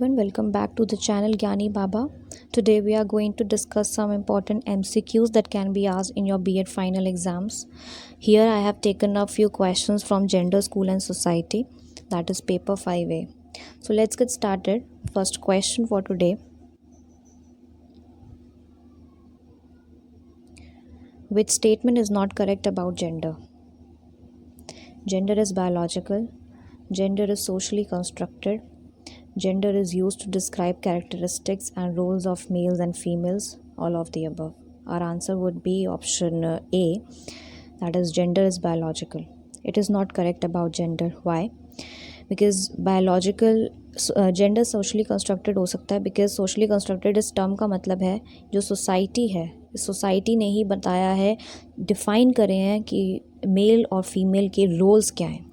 everyone, welcome back to the channel Gyani Baba. Today we are going to discuss some important MCQs that can be asked in your B.Ed final exams. Here I have taken up few questions from Gender, School and Society, that is paper 5A. So let's get started. First question for today. Which statement is not correct about gender? Gender is biological. Gender is socially constructed. Gender is used to describe characteristics and roles of males and females, all of the above. Our answer would be option A, that is gender is biological. It is not correct about gender. Why? Because biological gender socially constructed हो सकता है, because socially constructed इस term का मतलब है जो society है, society ने ही बताया है, डिफ़ाइन करे हैं कि मेल और फीमेल के रोल्स क्या हैं.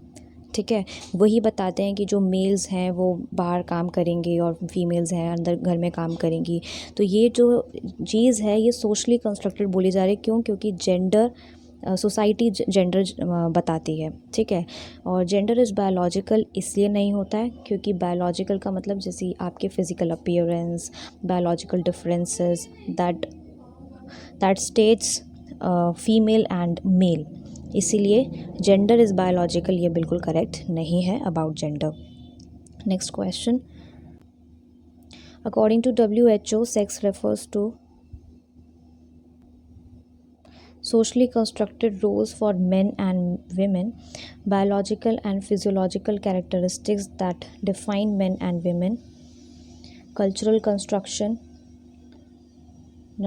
ठीक है, वही बताते हैं कि जो मेल्स हैं वो बाहर काम करेंगे और फीमेल्स हैं अंदर घर में काम करेंगी. तो ये जो चीज़ है ये सोशली कंस्ट्रक्टेड बोली जा रही है. क्यों? क्योंकि जेंडर सोसाइटी जेंडर बताती है. ठीक है, और जेंडर इज़ बायोलॉजिकल इसलिए नहीं होता है क्योंकि बायोलॉजिकल का मतलब जैसे आपके physical appearance, biological differences that states female and male. इसीलिए जेंडर इज़ बायोलॉजिकल ये बिल्कुल करेक्ट नहीं है about gender. Next question. According to WHO, sex refers to socially constructed roles for men and women, biological and physiological characteristics that define men and women, cultural construction,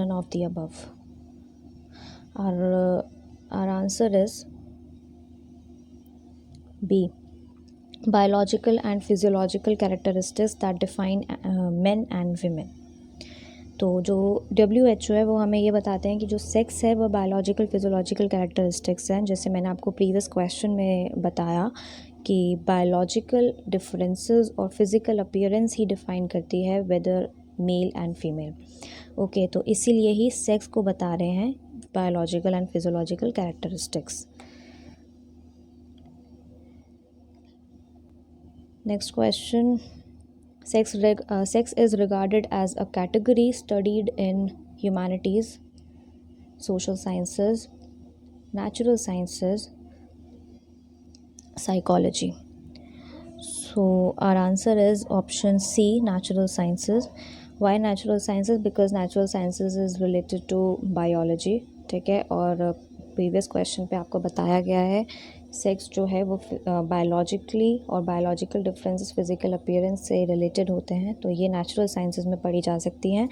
none of the above. Our answer is B, biological and physiological characteristics that define men and women. तो जो WHO है वो हमें ये बताते हैं कि जो सेक्स है वो बायोलॉजिकल फिजियोलॉजिकल कैरेक्टरिस्टिक्स हैं. जैसे मैंने आपको प्रीवियस क्वेश्चन में बताया कि बायोलॉजिकल डिफरेंसेस और फिज़िकल अपीयरेंस ही डिफ़ाइन करती है whether male and female. Okay, तो इसीलिए ही सेक्स को बता रहे हैं biological and physiological characteristics. Next question. Sex is regarded as a category studied in humanities, social sciences, natural sciences, psychology. So our answer is option C, natural sciences. Why natural sciences? Because natural sciences is related to biology. ठीक है, और previous question पे आपको बताया गया है sex जो है वो बायोलॉजिकली और बायोलॉजिकल डिफरेंसेस फिज़िकल अपीयरेंस से रिलेटेड होते हैं. तो ये नेचुरल साइंसेज में पढ़ी जा सकती हैं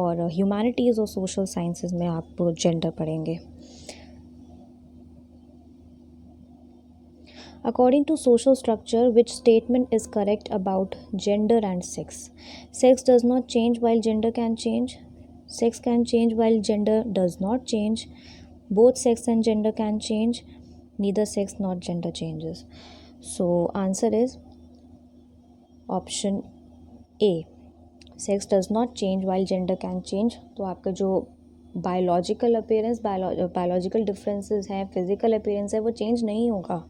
और ह्यूमैनिटीज़ और सोशल साइंसेज में आप जेंडर पढ़ेंगे. According to social structure, which statement is correct about gender and sex? Sex does not change while gender can change. Sex can change while gender does not change. Both sex and gender can change. Neither sex nor gender changes. So answer is option A. Sex does not change while gender can change. तो आपका जो biological appearance biological differences हैं, physical appearance है, वो change नहीं होगा.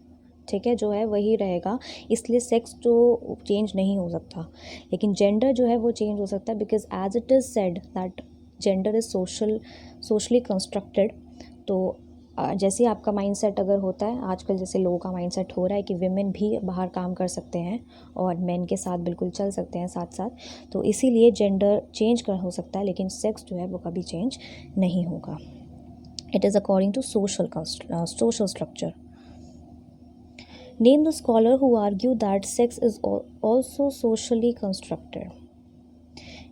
ठीक है, जो है वही रहेगा. इसलिए सेक्स जो चेंज नहीं हो सकता, लेकिन जेंडर जो है वो चेंज हो सकता है. Because as it is said that gender is socially constructed. तो जैसे आपका माइंडसेट अगर होता है, आजकल जैसे लोगों का माइंडसेट हो रहा है कि विमेन भी बाहर काम कर सकते हैं और मेन के साथ बिल्कुल चल सकते हैं साथ साथ, तो इसीलिए जेंडर चेंज कर हो सकता है, लेकिन सेक्स जो है वो कभी चेंज नहीं होगा. It is according to social structure. Name the scholar who argue that sex is also socially constructed.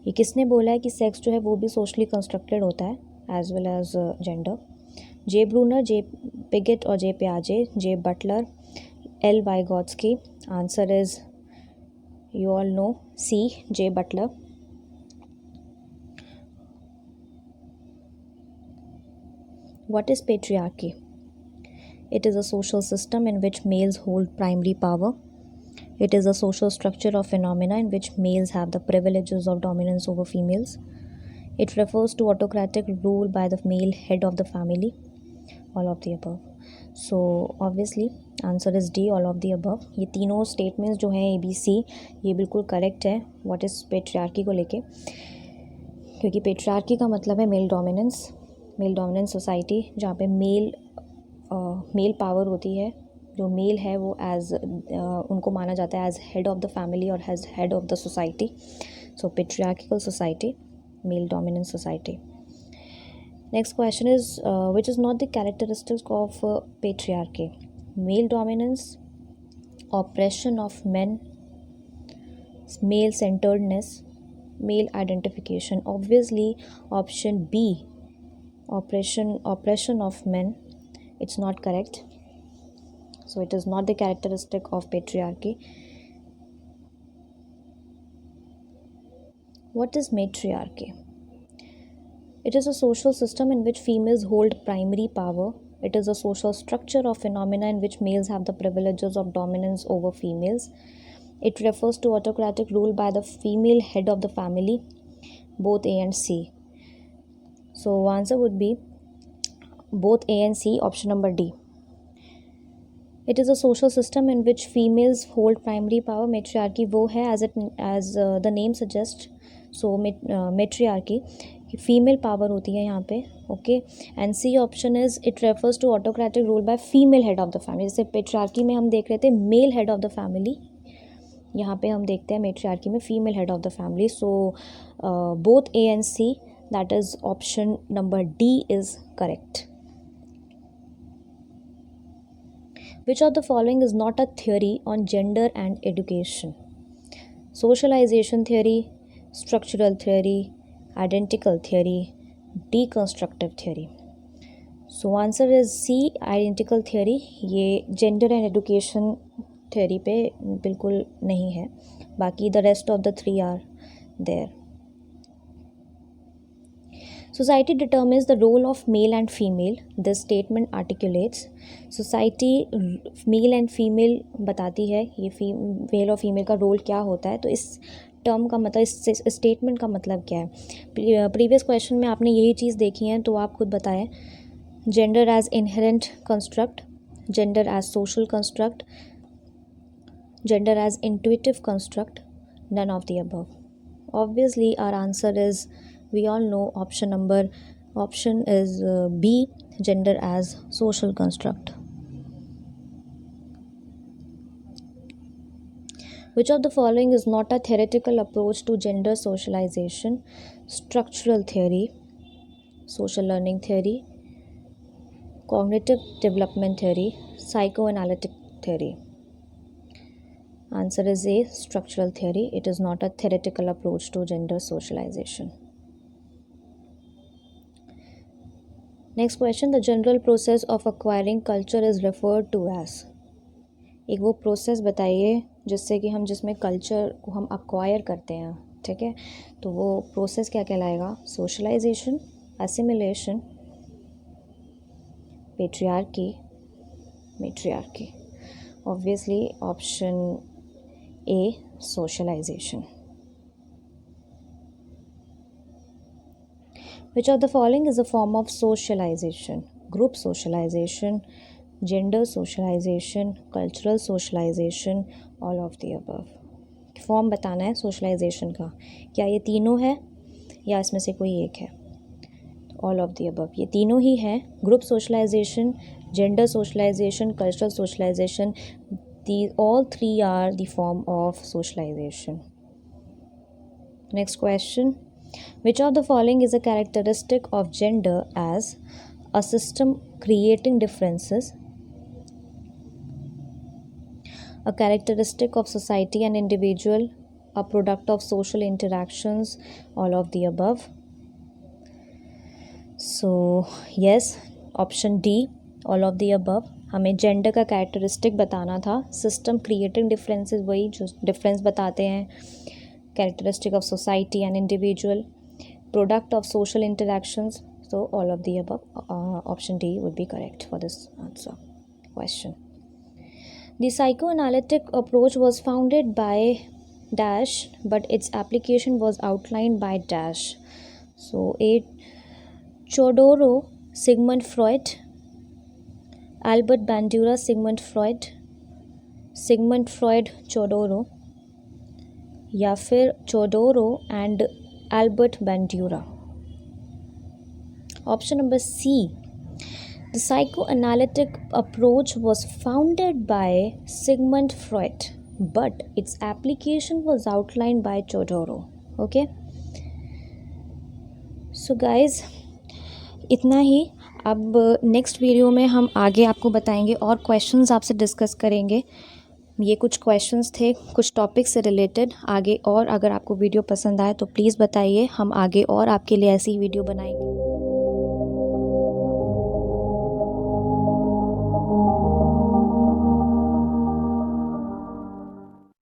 ये किसने बोला है कि सेक्स जो है वो भी सोशली कंस्ट्रक्टेड होता है as well as gender? J Bruner, J Piaget और जे पियाजे, J Butler, L Vygotsky. Answer is you all know C, J Butler. What is patriarchy? It is a social system in which males hold primary power. It is a social structure of phenomena in which males have the privileges of dominance over females. It refers to autocratic rule by the male head of the family. All of the above. So obviously answer is D, all of the above. ये तीनों statements जो हैं ABC, ये बिल्कुल correct है what is patriarchy को लेके, क्योंकि पेट्रियार्की का मतलब है मेल डोमिनेंस सोसाइटी, जहाँ पे मेल पावर होती है. जो मेल है वो उनको माना जाता है as head of the family और as head of the society. So patriarchal society, male dominance society. Next question is which is not the characteristics of patriarchy? Male dominance, oppression of men, male centeredness, male identification. Obviously option B, oppression of men, it's not correct. So it is not the characteristic of patriarchy. What is matriarchy? It is a social system in which females hold primary power. It is a social structure or phenomena in which males have the privileges of dominance over females. It refers to autocratic rule by the female head of the family, both A and C. So answer would be both A and C, option number D. It is a social system in which females hold primary power. Matriarchy वो है as the name suggests. So matriarchy female power होती है यहाँ पे. Okay. And C option is it refers to autocratic rule by female head of the family. जैसे patriarchy में हम देख रहे थे male head of the family, यहाँ पे हम देखते हैं मेट्रियार्की में female head of the family. So both A and C, that is option number D is correct. Which of the following is not a theory on gender and education? Socialization theory, structural theory, identical theory, deconstructive theory. So answer is C, identical theory. ये gender and education theory पे बिल्कुल नहीं है. बाकी the rest of the three are there. Society determines the role of male and female. This statement articulates. Society mail and female बताती है ये mail और फीमेल का रोल क्या होता है. तो इस टर्म का मतलब, इस स्टेटमेंट का मतलब क्या है? प्रीवियस क्वेश्चन में आपने यही चीज़ देखी है, तो आप खुद बताएं. Gender as inherent construct, gender as social construct, gender as intuitive construct, none of the above. Obviously our answer is, we all know option is B, gender as social construct. Which of the following is not a theoretical approach to gender socialization? Structural theory, social learning theory, cognitive development theory, psychoanalytic theory. Answer is A, structural theory. It is not a theoretical approach to gender socialization. Next question, the general process of acquiring culture is referred to as. एक वो process बताइए जिसमें culture को हम acquire करते हैं. ठीक है, तो वो प्रोसेस क्या कहलाएगा? Socialisation, assimilation, patriarchy, matriarchy. Obviously option A, socialisation. Which of the following is a form of socialization? Group socialization, gender socialization, cultural socialization, all of the above. Form बताना है सोशलाइजेशन का. क्या ये तीनों है या इसमें से कोई एक है? All of the above. ये तीनों ही हैं. Group socialization, gender socialization, cultural socialization, all three are the form of socialization. Next question. Which of the following is a characteristic of gender as a system creating differences, a characteristic of society and individual, a product of social interactions, all of the above? So yes, option D, all of the above. हमें gender का characteristic बताना था. System creating differences, वही जो difference बताते हैं. Characteristic of society and individual, product of social interactions. So all of the above. Option D would be correct for this answer question. The psychoanalytic approach was founded by dash, but its application was outlined by dash. So A, Chodoro, Sigmund Freud, Albert Bandura, Sigmund Freud Chodorow, या फिर Chodorow and Albert Bandura? Option number C, the psychoanalytic approach was founded by Sigmund Freud, but its application was outlined by Chodoro. Okay, so guys, इतना ही। अब next video में हम आगे आपको बताएंगे और क्वेश्चंस आपसे डिस्कस करेंगे। ये कुछ क्वेश्चंस थे कुछ टॉपिक से रिलेटेड आगे, और अगर आपको वीडियो पसंद आए तो प्लीज़ बताइए, हम आगे और आपके लिए ऐसी वीडियो बनाएंगे।